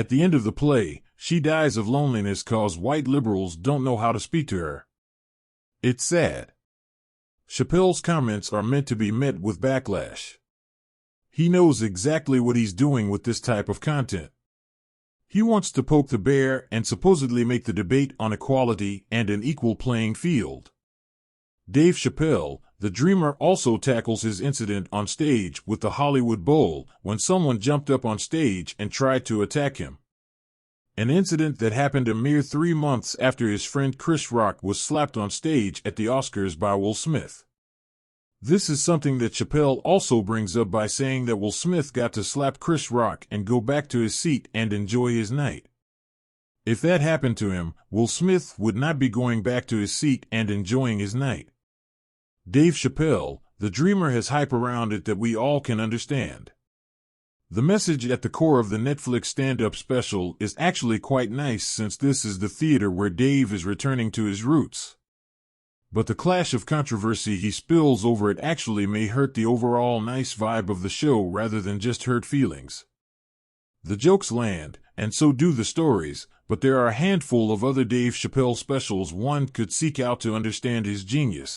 At the end of the play, she dies of loneliness cause white liberals don't know how to speak to her. It's sad. Chappelle's comments are meant to be met with backlash. He knows exactly what he's doing with this type of content. He wants to poke the bear and supposedly make the debate on equality and an equal playing field. Dave Chappelle, the Dreamer, also tackles his incident on stage with the Hollywood Bowl when someone jumped up on stage and tried to attack him. An incident that happened a mere 3 months after his friend Chris Rock was slapped on stage at the Oscars by Will Smith. This is something that Chappelle also brings up by saying that Will Smith got to slap Chris Rock and go back to his seat and enjoy his night. If that happened to him, Will Smith would not be going back to his seat and enjoying his night. Dave Chappelle, the Dreamer, has hype around it that we all can understand. The message at the core of the Netflix stand-up special is actually quite nice, since this is the theater where Dave is returning to his roots. But the clash of controversy he spills over it actually may hurt the overall nice vibe of the show rather than just hurt feelings. The jokes land, and so do the stories, but there are a handful of other Dave Chappelle specials one could seek out to understand his genius.